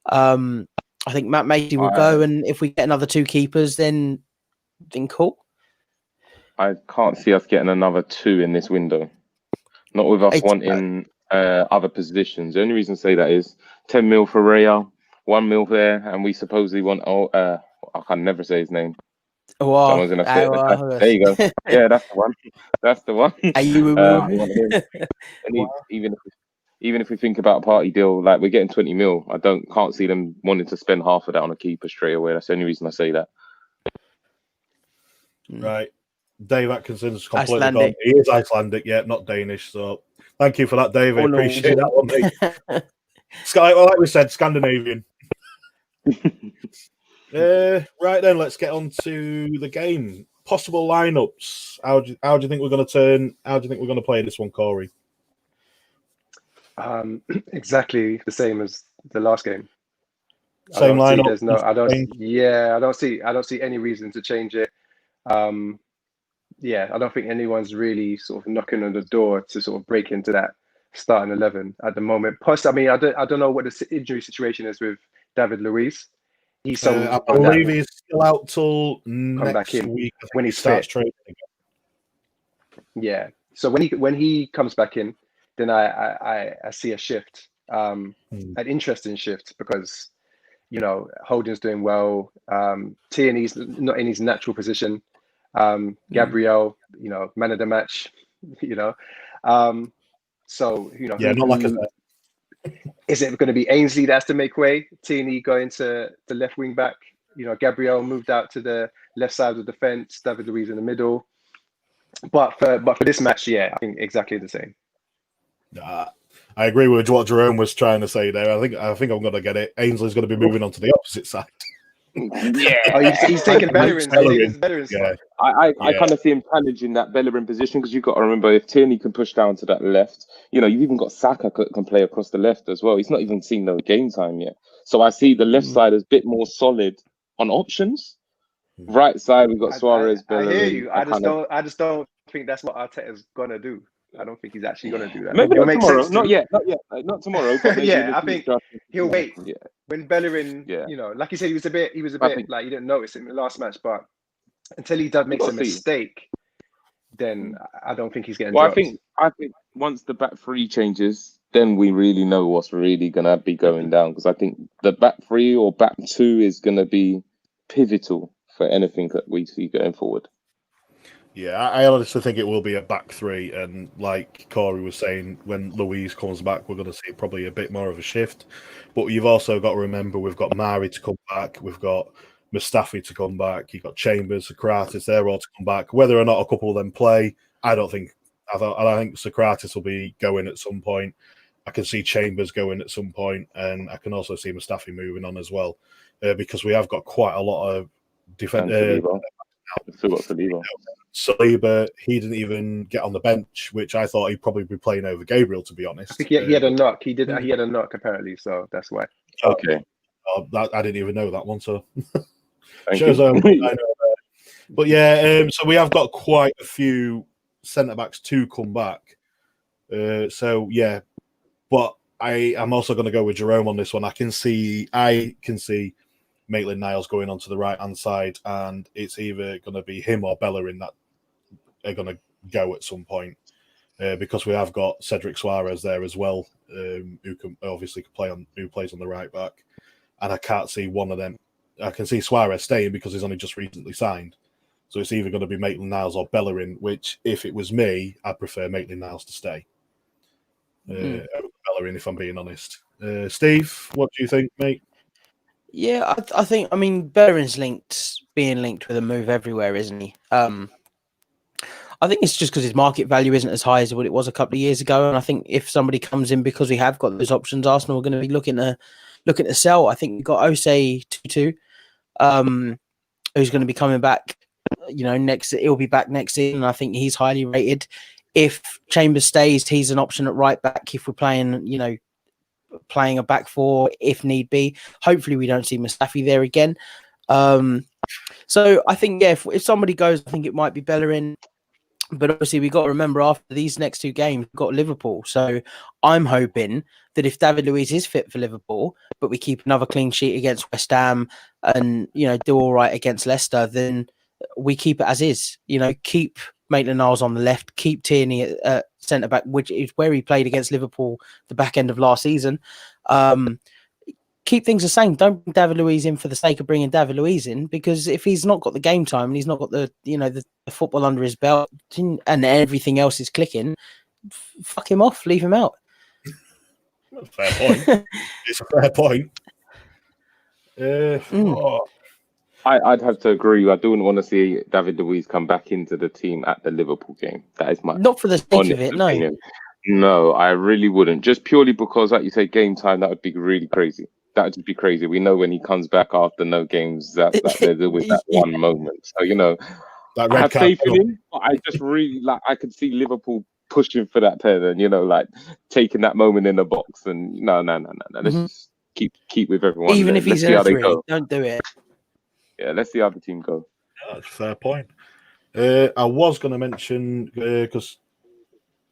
I think Matt Macy will go, and if we get another 2 keepers, then cool. I can't see us getting another 2 in this window. Not with us wanting other positions. The only reason I say that is 10 mil for Raya, 1 mil there, and we supposedly want. I can never say his name. Someone's gonna say it. There you go. Yeah, that's the one. That's the one. And even if we think about a party deal, like we're getting 20 mil, I can't see them wanting to spend half of that on a keeper straight away. That's the only reason I say that. Right. Dave Atkinson's completely gone. He is Icelandic, yeah, not Danish. So thank you for that, Dave. I appreciate that one, mate. Like we said, Scandinavian. Right then, let's get on to the game. Possible lineups. How do you think we're going to turn? How do you think we're going to play this one, Corey? Exactly the same as the last game. Same lineup. I don't see any reason to change it. I don't think anyone's really sort of knocking on the door to sort of break into that starting 11 at the moment. Plus, I mean, I don't know what the injury situation is with David Luiz. I believe he's still out till next week when he starts training again. Yeah. So when he comes back in, then I see a shift, an interesting shift, because Holding's doing well. Tierney's not in his natural position. Gabriel, man of the match. not like I said. Is it going to be Ainsley that has to make way? Tierney going to the left wing back. Gabriel moved out to the left side of the defense. David Luiz in the middle. But for this match, I think exactly the same. I agree with what Jerome was trying to say there. I think I'm going to get it. Ainsley's going to be moving on to the opposite side. He's taking Bellerin. Yeah. I kind of see him challenging that Bellerin position, because you've got to remember, if Tierney can push down to that left, you've even got Saka can play across the left as well. He's not even seen no game time yet. So I see the left side as a bit more solid on options. Right side, we've got Suarez, Bellerin. I hear you. I just don't think that's what Arteta's gonna do. I don't think he's actually going to do that. Maybe not tomorrow. Not yet. Not tomorrow. But I think he'll wait. When Bellerin, like you said, he was a bit like you didn't notice it in the last match, but until he makes a mistake, then I don't think he's getting dropped. I think once the back 3 changes, then we really know what's really going to be going down, because I think the back 3 or back 2 is going to be pivotal for anything that we see going forward. Yeah, I honestly think it will be a back 3, and like Corey was saying, when Luiz comes back, we're going to see probably a bit more of a shift. But you've also got to remember, we've got Mari to come back, we've got Mustafi to come back, you've got Chambers, Socrates, they're all to come back. Whether or not a couple of them play, I don't think Socrates will be going at some point. I can see Chambers going at some point, and I can also see Mustafi moving on as well, because we have got quite a lot of defense. Saliba, he didn't even get on the bench, which I thought he'd probably be playing over Gabriel, to be honest. I think he had a knock. He had a knock apparently, so that's why. Okay. I didn't even know that one, so shows I know that. But so we have got quite a few centre backs to come back. But I'm also going to go with Jerome on this one. I can see Maitland-Niles going onto the right-hand side, and it's either going to be him or Bellerin that are going to go at some point, because we have got Cedric Suarez there as well, who can obviously who plays on the right back, and I can't see one of them. I can see Suarez staying because he's only just recently signed, so it's either going to be Maitland-Niles or Bellerin. Which, if it was me, I'd prefer Maitland-Niles to stay over Bellerin, if I'm being honest. Steve, what do you think, mate? Yeah, I think, Bellerin's being linked with a move everywhere, isn't he? I think it's just because his market value isn't as high as what it was a couple of years ago. And I think if somebody comes in because we have got those options, Arsenal are going to be looking to sell. I think we've got Osei Tutu, who's going to be coming back, he'll be back next season. And I think he's highly rated. If Chambers stays, he's an option at right back. If we're playing, playing a back four, if need be. Hopefully, we don't see Mustafi there again. So I think, yeah, if somebody goes, I think it might be Bellerin. But obviously, we've got to remember after these next two games, we've got Liverpool. So I'm hoping that if David Luiz is fit for Liverpool, but we keep another clean sheet against West Ham and, do all right against Leicester, then we keep it as is. Keep Maitland-Niles on the left, keep Tierney at centre-back, which is where he played against Liverpool the back end of last season. Keep things the same. Don't bring David Luiz in for the sake of bringing David Luiz in, because if he's not got the game time and he's not got the football under his belt and everything else is clicking, fuck him off, leave him out. Fair point. It's a fair point. I'd have to agree. I don't want to see David Luiz come back into the team at the Liverpool game. That is my not for the sake of it. Opinion. No, I really wouldn't. Just purely because, like you say, game time, that would be really crazy. That would be crazy. We know when he comes back after no games, that there's always that one moment. So, that I have faith in him, but I just really I could see Liverpool pushing for that pen and, taking that moment in the box. And no. Let's just keep with everyone. Even if he's in a three, don't do it. Yeah, let's see how the team go. Yeah, that's a fair point. I was going to mention, because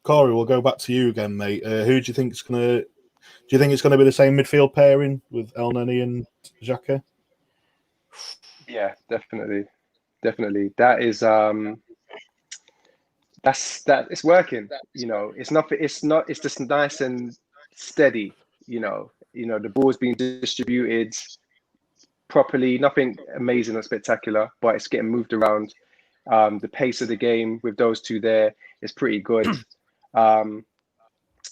Corey, we'll go back to you again, mate. Who do you think is going to... Do you think it's going to be the same midfield pairing with El Neni and Xhaka? Yeah, definitely. That is it's working. It's just nice and steady. The ball's being distributed properly. Nothing amazing or spectacular, but it's getting moved around. The pace of the game with those two there is pretty good.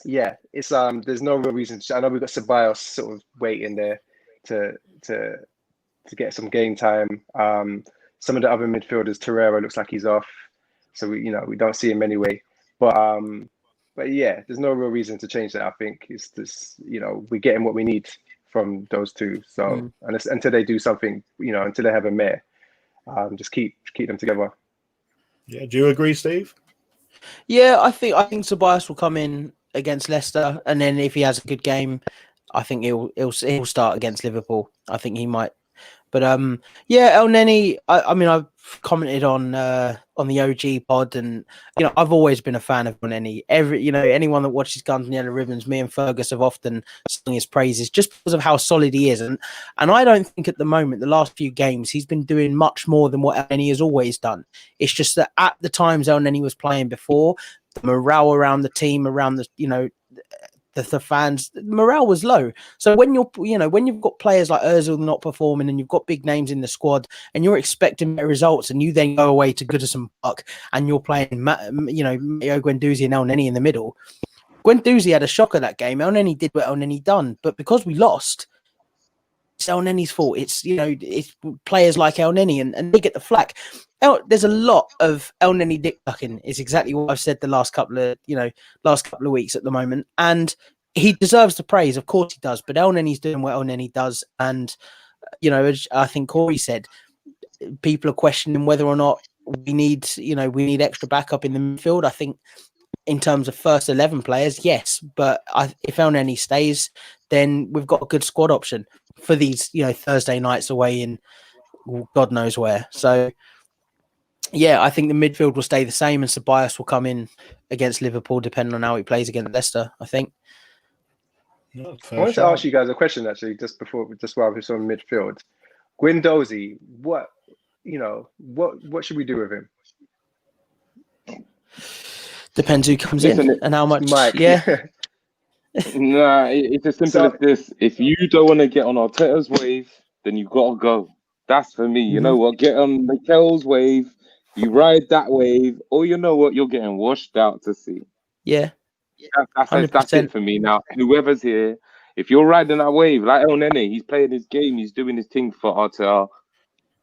Yeah, it's there's no real reason I know we've got Ceballos sort of waiting there to get some game time. Some of the other midfielders, Torreira looks like he's off, so we don't see him anyway. But yeah, there's no real reason to change that. I think it's just we're getting what we need from those two. So until they do something, until they have a mare, just keep them together. Yeah, do you agree, Steve? Yeah, I think Ceballos will come in against Leicester, and then if he has a good game, I think he'll start against Liverpool. I think he might. But yeah, El Neni. I mean, I've commented on the OG pod, and I've always been a fan of El Neni. Anyone that watches Guns and Yellow Ribbons, me and Fergus have often sung his praises just because of how solid he is. And I don't think at the moment, the last few games, he's been doing much more than what El Neni has always done. It's just that at the times El Neni was playing before, the morale around the team, around the fans, the morale was low. So when you've got players like Ozil not performing and you've got big names in the squad and you're expecting better results, and you then go away to Goodison Park and you're playing Matteo Guendouzi and El Neni in the middle. Guendouzi had a shocker that game. El Neni did what El Neni done, but because we lost, it's El Neni's fault. It's players like El Neni and they get the flack. There's a lot of El Neni dick sucking. Is exactly what I've said the last couple of weeks at the moment, and he deserves the praise. Of course he does. But El Neni's doing what El Neni does, and I think Corey said people are questioning whether or not we need extra backup in the midfield. I think in terms of first 11 players, yes, but if El Neni stays, then we've got a good squad option for these Thursday nights away in God knows where. So. Yeah, I think the midfield will stay the same, and Ceballos will come in against Liverpool, depending on how he plays against Leicester, I think. No, I wanted to ask you guys a question, actually, just while we're on midfield. Guendouzi, what should we do with him? Depends who comes in and how much. Mike. Yeah. Nah, it's as simple as this. If you don't want to get on Arteta's wave, then you got to go. That's for me. You know what? Get on Mikel's wave. You ride that wave, or you know what? You're getting washed out to sea. Yeah. That's it for me. Now, whoever's here, if you're riding that wave, like El Neni, he's playing his game, he's doing his thing for Arteta.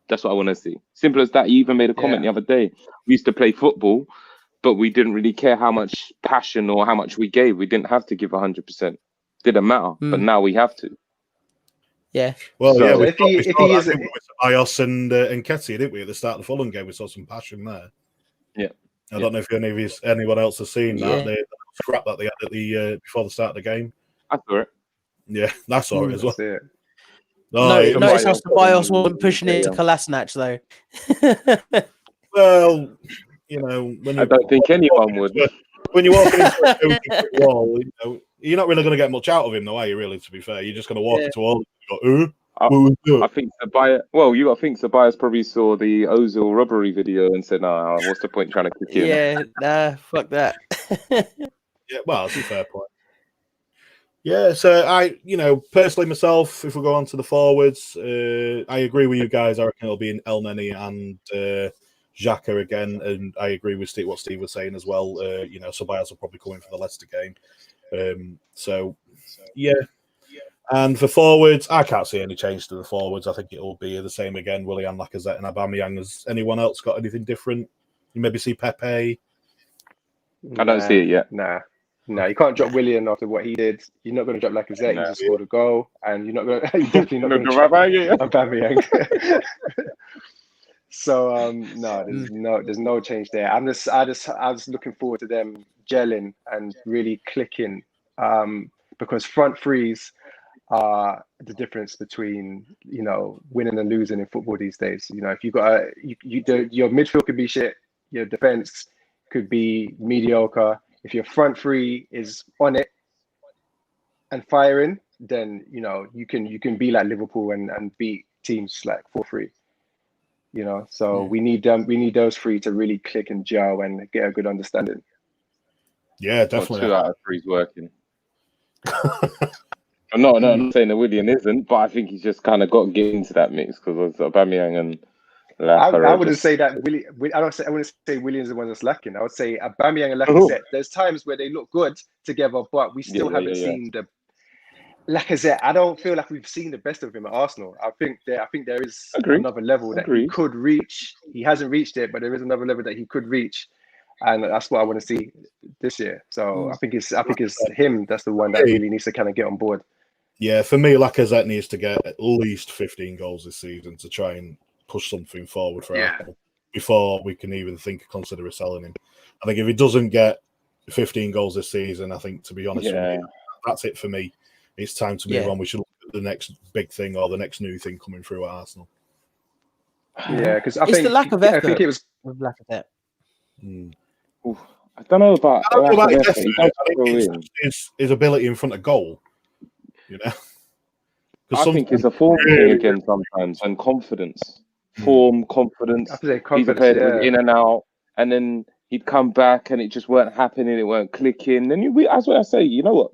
That's what I want to see. Simple as that. He even made a comment the other day. We used to play football, but we didn't really care how much passion or how much we gave. We didn't have to give 100%. Didn't matter, but now we have to. Yeah. Well, so yeah. If he is with Ayos and Ketty, didn't we? At the start of the Fulham game, we saw some passion there. Yeah. I don't know if anyone else has seen that. Yeah. The scrap that they had at the before the start of the game. I saw it. Yeah, I saw it as well. That's it. Oh, it was- Notice how Ceballos Ceballos wasn't pushing it to yeah. Kolasinac though. well, you know, when I don't think anyone would. when you're walking into a cozy brick wall, you know, you're not really going to get much out of him, though, are you? Really, to be fair, you're just going to walk into a wall. And go, I think Ceballos. Well, you got to think Ceballos probably saw the Ozil robbery video and said, "No, what's the point trying to kick in?" Yeah, nah, fuck that. Yeah, well, that's a fair point. Yeah, so personally myself, if we go on to the forwards, I agree with you guys. I reckon it'll be in El Neni and Xhaka again, and I agree with what Steve was saying as well. Ceballos will probably come in for the Leicester game. Yeah. And for forwards, I can't see any change to the forwards. I think it will be the same again. Willian, Lacazette, and Aubameyang. Has anyone else got anything different? You maybe see Pepe. I don't see it yet. Nah, you can't drop Willian after what he did. You're not going to drop Lacazette. He just scored a goal, and you're not going. You're definitely not going to drop Aubameyang. So no, there's no change there. I was looking forward to them gelling and really clicking, because front threes are the difference between winning and losing in football these days. If you got your midfield could be shit, your defense could be mediocre. If your front three is on it and firing, then you can be like Liverpool and beat teams like 4-3. So we need those three to really click and gel and get a good understanding. Yeah, definitely. Well, 2 out of 3 is working. I'm not saying that Willian isn't, but I think he's just kind of got to get into that mix because of Aubameyang and Lacazette. I wouldn't say that I wouldn't say Willian's the one that's lacking. I would say Aubameyang and Lacazette. There's times where they look good together, but we still haven't seen the Lacazette. I don't feel like we've seen the best of him at Arsenal. I think there is another level that he could reach. He hasn't reached it, but there is another level that he could reach, and that's what I want to see this year. So I think it's him that's the one that really needs to kind of get on board. Yeah, for me, Lacazette needs to get at least 15 goals this season to try and push something forward for Arsenal before we can even consider selling him. I think if he doesn't get 15 goals this season, I think, to be honest with you, that's it for me. It's time to move on. We should look at the next big thing or the next new thing coming through at Arsenal. Yeah, because I it's think the lack of effort. I think it was with Lacazette. I don't know about his ability in front of goal. I think it's a form thing again sometimes, and confidence. Confidence. He's a player that was in and out, and then he'd come back and it just weren't happening, it weren't clicking. And that's what I say, you know what?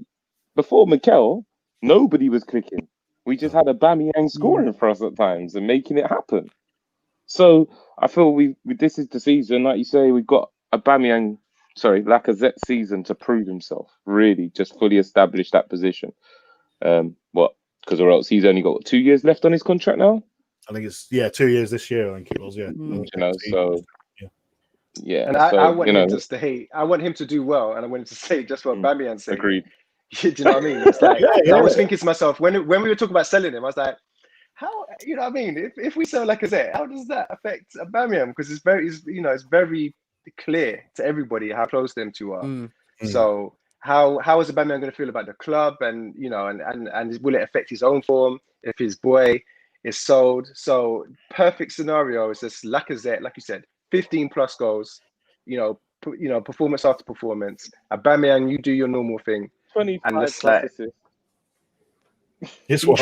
Before Mikel, nobody was clicking. We just had Aubameyang scoring for us at times and making it happen. So I feel this is the season, like you say, we've got Lacazette season to prove himself, really, just fully establish that position. Because or else he's only got 2 years left on his contract now. I think it's 2 years this year. I think it was And I want him to stay. I want him to do well, and I want him to say just what Aubameyang's saying. Agreed. Do you know what I mean? It's like I was thinking to myself when we were talking about selling him, I was like, how what I mean? If we sell Lacazette, how does that affect Aubameyang? Because it's very clear to everybody how close them two are. So how is Aubameyang going to feel about the club, and and will it affect his own form if his boy is sold? So perfect scenario is this Lacazette, like you said, 15 plus goals, performance after performance. Aubameyang, you do your normal thing. 25 and plus assists. It's what?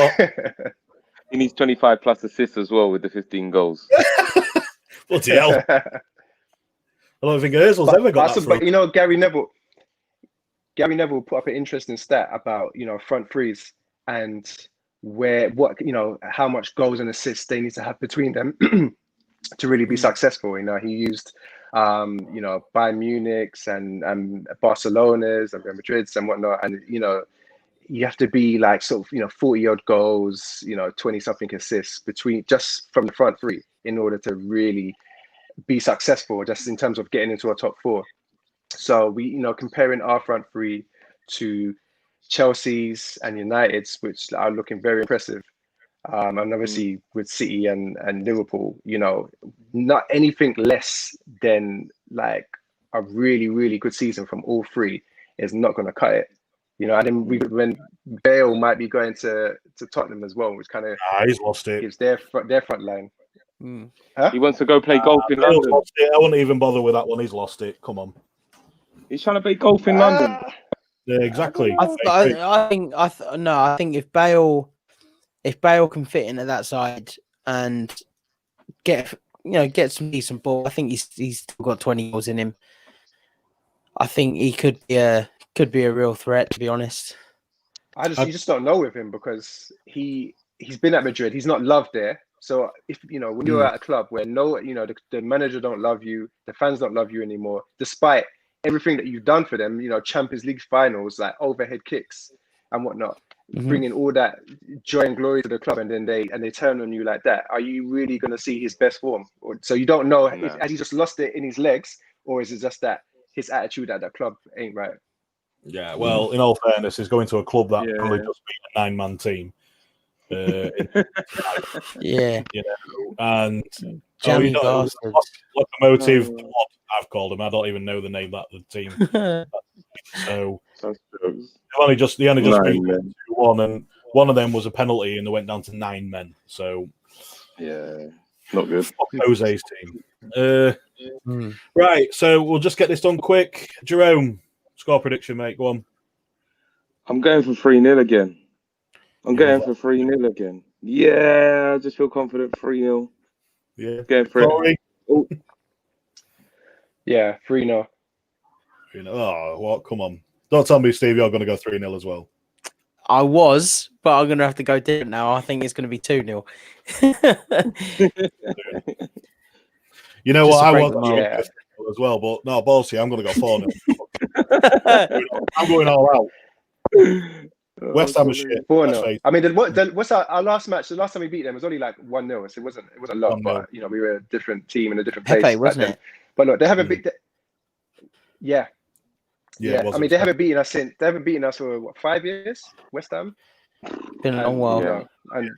He needs 25 plus assists as well with the 15 goals. Bloody hell. I don't think Ozil's ever got that. But Gary Neville put up an interesting stat about front threes and how much goals and assists they need to have between them to really be successful. He used Bayern Munich's and Barcelona's and Real Madrid's and whatnot, and you have to be like sort of 40 odd goals, 20 something assists just from the front three in order to really be successful, just in terms of getting into our top four. So we comparing our front three to Chelsea's and United's, which are looking very impressive. And obviously with City and Liverpool, not anything less than like a really, really good season from all three is not going to cut it. You know, and then when Bale might be going to Tottenham as well, which kind of He's lost it. gives their front line. Huh? He wants to go play golf in London. Lost it. I wouldn't even bother with that one. He's lost it. Come on. He's trying to play golf in London. Yeah, exactly. I think if Bale can fit into that side and get some decent ball, I think he's still got 20 goals in him. I think he could be a real threat, to be honest. You just don't know with him because he's been at Madrid. He's not loved there. So if when you're at a club where the manager don't love you, the fans don't love you anymore, despite everything that you've done for them, Champions League finals, like overhead kicks and whatnot, bringing all that joy and glory to the club, and then they turn on you like that. Are you really going to see his best form? So you don't know if has he just lost it in his legs, or is it just that his attitude at that club ain't right? Yeah, well, in all fairness, he's going to a club that probably just beat a 9-man team. And Locomotive Pod, I've called him. I don't even know the name of the team. So they only just beat 2-1, and one of them was a penalty, and they went down to 9 men. So not good. Jose's team. Right, so we'll just get this done quick. Jerome, score prediction, mate. Go on. I'm going for 3-0 again. Yeah, I just feel confident. 3-0. Yeah. Going for it. Oh. Yeah, 3-0. Oh, what? Come on. Don't tell me, Steve, you're going to go 3-0 as well. I was, but I'm going to have to go different now. I think it's going to be 2-0. You know what? I was as well, but no, Ballsy, I'm going to go 4-0. I'm going all out. West Ham is shit. 4-0. I mean, what's our last match? The last time we beat them was only like 1-0. So it wasn't a lot, but we were a different team in a different place. Pepe, wasn't it? But look, they haven't beat. Yeah. I mean, they haven't beaten us for what, 5 years. West Ham. Been a long while. Yeah. And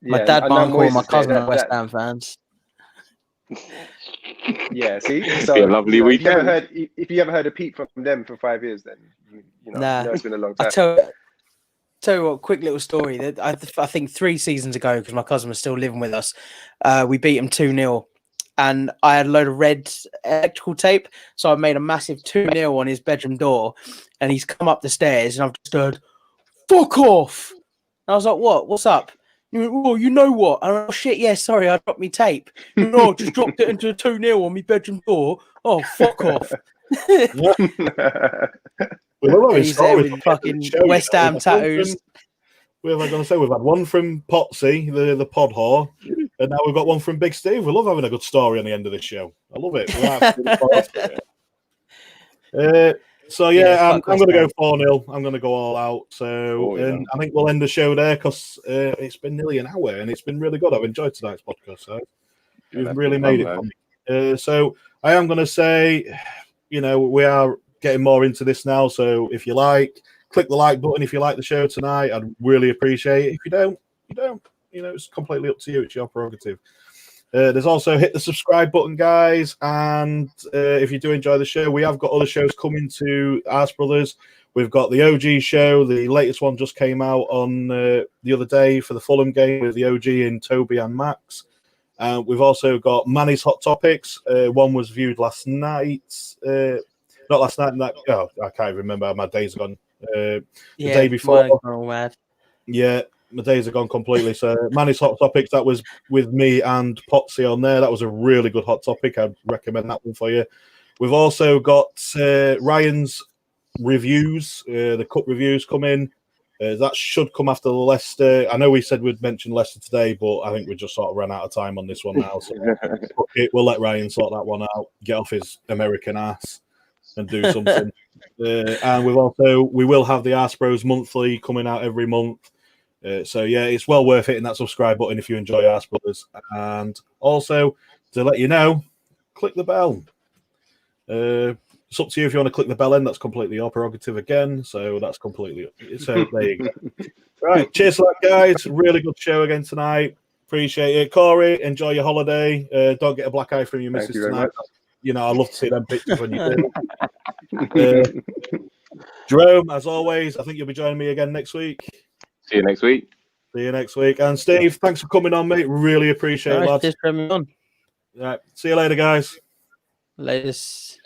my dad, my uncle, and my cousin are West Ham fans. Yeah, see, so lovely weekend. If you ever heard a peep from them for 5 years, then you know it's been a long time. Tell you what, quick little story. That I think 3 seasons ago, because my cousin was still living with us, we beat him 2-0, and I had a load of red electrical tape, so I made a massive 2-0 on his bedroom door, and he's come up the stairs, and I've just heard, "Fuck off!" And I was like, "What? What's up?" He went, "Oh, you know what?" And I went, "Oh shit, yeah, sorry, I dropped me tape." No, just dropped it into a 2-0 on my bedroom door. Oh, fuck off. He's there with fucking West Ham tattoos. We're going to say we've had one from Potsy, the pod whore, and now we've got one from Big Steve. We love having a good story on the end of this show. I love it. So I'm going to go 4-0. I'm going to go all out. So and I think we'll end the show there because it's been nearly an hour and it's been really good. I've enjoyed tonight's podcast. So you've really made it fun. So I am going to say, we are getting more into this now. So if you like, click the like button if you like the show tonight. I'd really appreciate it. If you don't, you don't. It's completely up to you. It's your prerogative. There's also hit the subscribe button, guys. And if you do enjoy the show, we have got other shows coming to Arse Brothers. We've got the OG show. The latest one just came out on the other day for the Fulham game with the OG in Toby and Max. We've also got Manny's Hot Topics. One was viewed last night. Not last night. I can't remember. My days are gone. The day before. Yeah, my days are gone completely. So Manny's Hot Topics, that was with me and Potsy on there. That was a really good hot topic. I'd recommend that one for you. We've also got Ryan's reviews, the cup reviews coming. That should come after the Leicester. I know we said we'd mention Leicester today, but I think we just sort of ran out of time on this one now. So we'll let Ryan sort that one out, get off his American ass and do something. And we will have the Arse Bros monthly coming out every month. So it's well worth hitting that subscribe button if you enjoy Arse Brothers. And also to let you know, click the bell. It's up to you if you want to click the bell in. That's completely your prerogative again. So that's completely so there you go. Right, cheers for that, guys. Really good show again tonight. Appreciate it. Corey, enjoy your holiday. Don't get a black eye from your missus tonight. I love to see them pictures when you do. Jerome, as always, I think you'll be joining me again next week. See you next week. See you next week. And Steve, thanks for coming on, mate. Really appreciate it, lads. Cheers for having me on. Right. See you later, guys. Latest.